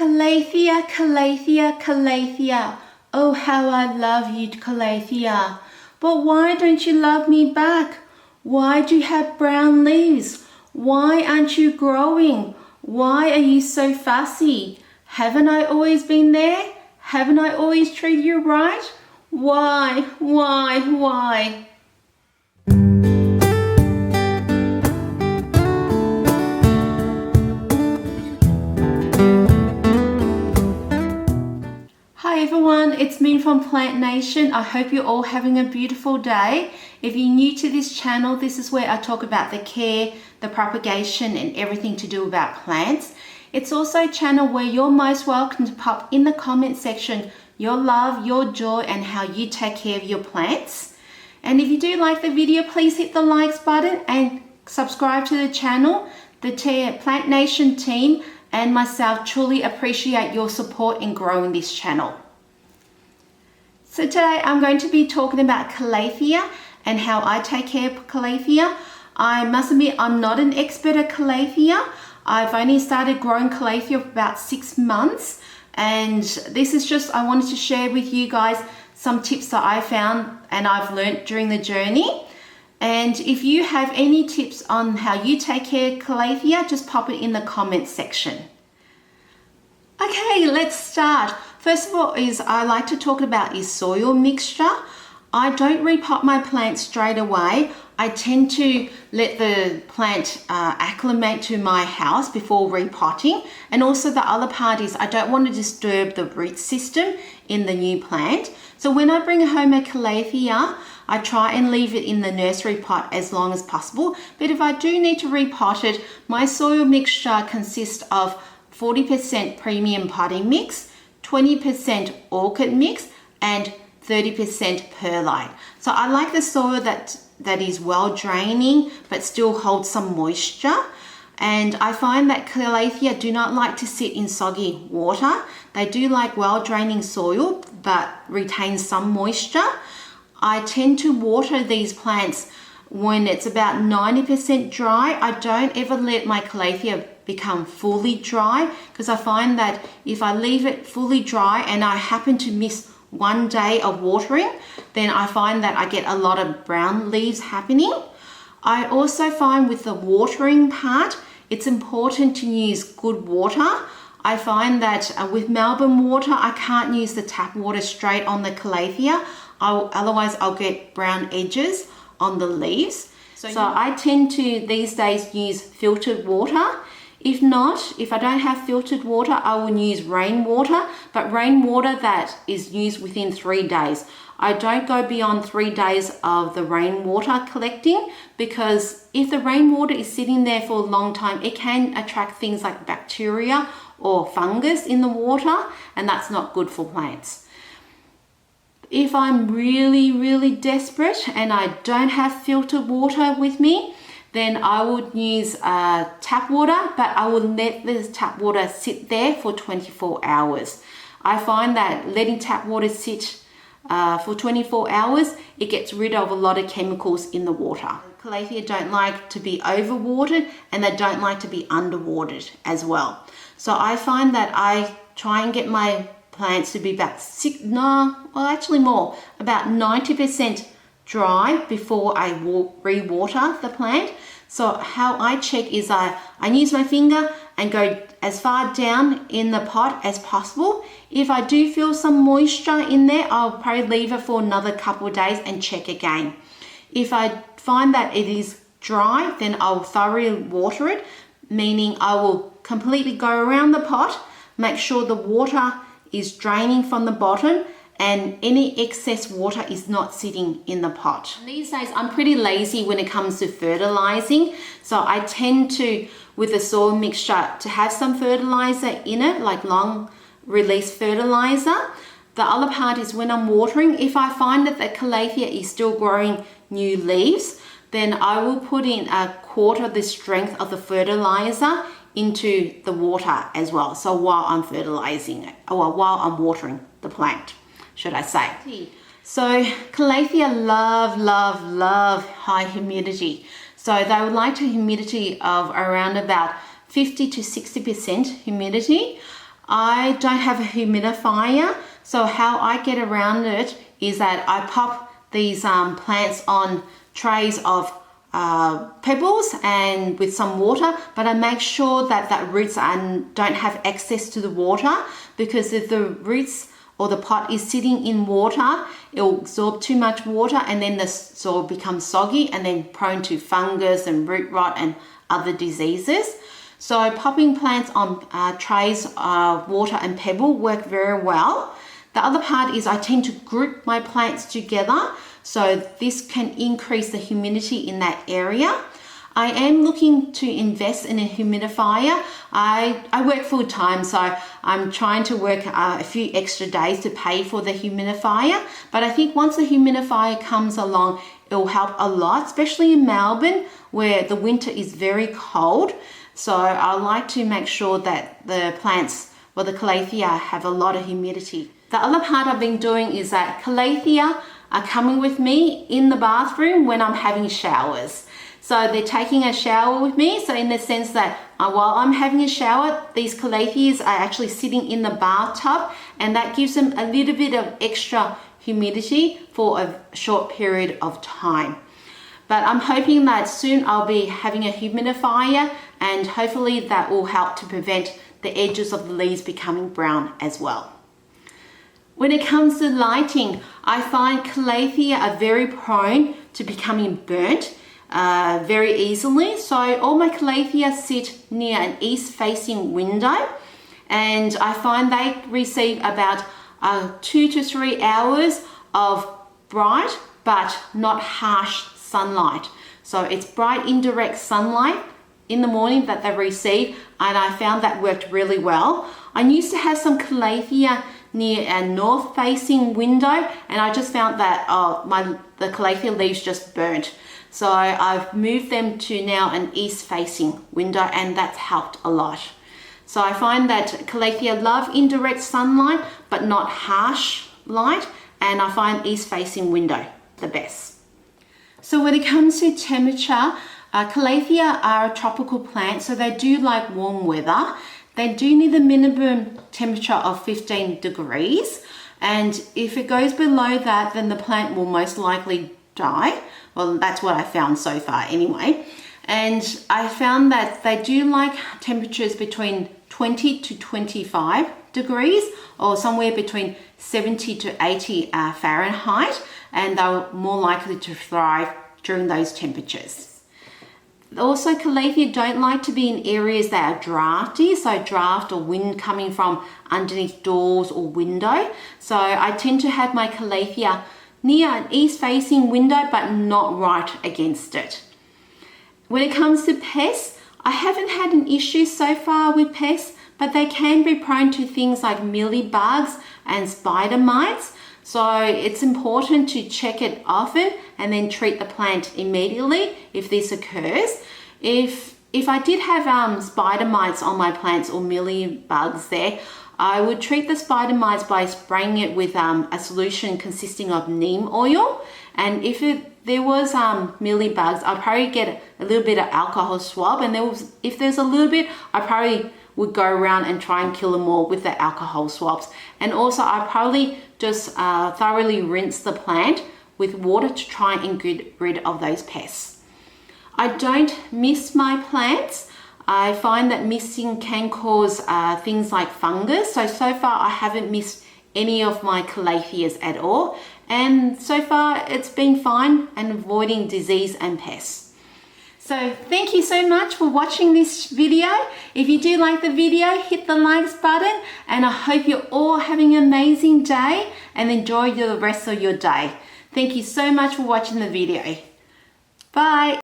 Calathea, Calathea, Calathea. Oh, how I love you, Calathea. But why don't you love me back? Why do you have brown leaves? Why aren't you growing? Why are you so fussy? Haven't I always been there? Haven't I always treated you right? Why? Hi everyone, it's Min from Plant Nation. I hope you're all having a beautiful day. If you're new to this channel, this is where I talk about the care, the propagation and everything to do about plants. It's also a channel where you're most welcome to pop in the comment section your love, your joy and how you take care of your plants. And if you do like the video, please hit the likes button and subscribe to the channel. The Plant Nation team and myself truly appreciate your support in growing this channel. So today I'm going to be talking about Calathea and how I take care of Calathea. I must admit I'm not an expert at Calathea. I've only started growing Calathea for about 6 months, and this is just, I wanted to share with you guys some tips that I found and I've learned during the journey. And if you have any tips on how you take care of Calathea, just pop it in the comments section. Okay, let's start. First of all, I like to talk about is soil mixture. I don't repot my plants straight away. I tend to let the plant acclimate to my house before repotting. And also the other part is I don't want to disturb the root system in the new plant. So when I bring home a Calathea, I try and leave it in the nursery pot as long as possible. But if I do need to repot it, my soil mixture consists of 40% premium potting mix, 20% orchid mix, and 30% perlite. So I like the soil that is well draining but still holds some moisture. And I find that Calathea do not like to sit in soggy water. They do like well draining soil but retain some moisture. I tend to water these plants when it's about 90% dry. I don't ever let my Calathea become fully dry, because I find that if I leave it fully dry and I happen to miss one day of watering, then I find that I get a lot of brown leaves happening. I also find with the watering part, it's important to use good water. I find that with Melbourne water, I can't use the tap water straight on the Calathea. Otherwise I'll get brown edges on the leaves. So I tend to these days use filtered water. If not, if I don't have filtered water, I will use rainwater, but rainwater that is used within 3 days. I don't go beyond 3 days of the rainwater collecting, because if the rainwater is sitting there for a long time, it can attract things like bacteria or fungus in the water, and that's not good for plants. If I'm really desperate and I don't have filtered water with me, then I would use tap water, but I will let the tap water sit there for 24 hours. I find that letting tap water sit for 24 hours, it gets rid of a lot of chemicals in the water. Calathea don't like to be overwatered and they don't like to be underwatered as well. So I find that I try and get my plants to be about about 90% dry before I re-water the plant. So how I check is I use my finger and go as far down in the pot as possible. If I do feel some moisture in there, I'll probably leave it for another couple of days and check again. If I find that it is dry, then I'll thoroughly water it, meaning I will completely go around the pot, make sure the water is draining from the bottom and any excess water is not sitting in the pot. These days I'm pretty lazy when it comes to fertilizing, so I tend to, with the soil mixture, to have some fertilizer in it, like long release fertilizer. The other part is when I'm watering, if I find that the Calathea is still growing new leaves, then I will put in 1/4 the strength of the fertilizer into the water as well. So while I'm fertilizing it, or while I'm watering the plant, should I say. So Calathea love high humidity. So they would like a humidity of around about 50 to 60% humidity. I don't have a humidifier, so how I get around it is that I pop these plants on trays of pebbles and with some water, but I make sure that the roots don't have access to the water, because if the roots or the pot is sitting in water, it'll absorb too much water and then the soil becomes soggy and then prone to fungus and root rot and other diseases. So popping plants on trays of water and pebble work very well. The other part is I tend to group my plants together, so this can increase the humidity in that area. I am looking to invest in a humidifier. I work full time, so I'm trying to work a few extra days to pay for the humidifier. But I think once the humidifier comes along, it will help a lot, especially in Melbourne where the winter is very cold. So I like to make sure that the plants, well, the Calathea, have a lot of humidity. The other part I've been doing is that Calathea are coming with me in the bathroom when I'm having showers. So they're taking a shower with me. So in the sense that while I'm having a shower, these Calatheas are actually sitting in the bathtub, and that gives them a little bit of extra humidity for a short period of time. But I'm hoping that soon I'll be having a humidifier, and hopefully that will help to prevent the edges of the leaves becoming brown as well. When it comes to lighting, I find Calathea are very prone to becoming burnt very easily. So all my Calathea sit near an east-facing window, and I find they receive about 2 to 3 hours of bright but not harsh sunlight. So it's bright indirect sunlight in the morning that they receive, and I found that worked really well. I used to have some Calathea near a north facing window, and I just found that the Calathea leaves just burnt. So I've moved them to now an east facing window, and that's helped a lot. So I find that Calathea love indirect sunlight but not harsh light, and I find east facing window the best. So when it comes to temperature, Calathea are a tropical plant, so they do like warm weather. They do need a minimum temperature of 15 degrees, and if it goes below that, then the plant will most likely die. Well, that's what I found so far anyway. And I found that they do like temperatures between 20 to 25 degrees, or somewhere between 70 to 80 Fahrenheit, and they're more likely to thrive during those temperatures. Also, Calathea don't like to be in areas that are drafty, so draft or wind coming from underneath doors or window. So I tend to have my Calathea near an east-facing window, but not right against it. When it comes to pests, I haven't had an issue so far with pests, but they can be prone to things like mealybugs and spider mites. So it's important to check it often and then treat the plant immediately if this occurs. If I did have spider mites on my plants or mealybugs there, I would treat the spider mites by spraying it with a solution consisting of neem oil. And if there was mealybugs, I'd probably get a little bit of alcohol swab, and if there's a little bit, I probably would go around and try and kill them all with the alcohol swabs. And also I probably just thoroughly rinse the plant with water to try and get rid of those pests. I don't mist my plants. I find that misting can cause things like fungus. So far I haven't missed any of my Calatheas at all. And so far it's been fine and avoiding disease and pests. So thank you so much for watching this video. If you do like the video, hit the likes button, and I hope you're all having an amazing day and enjoy the rest of your day. Thank you so much for watching the video. Bye.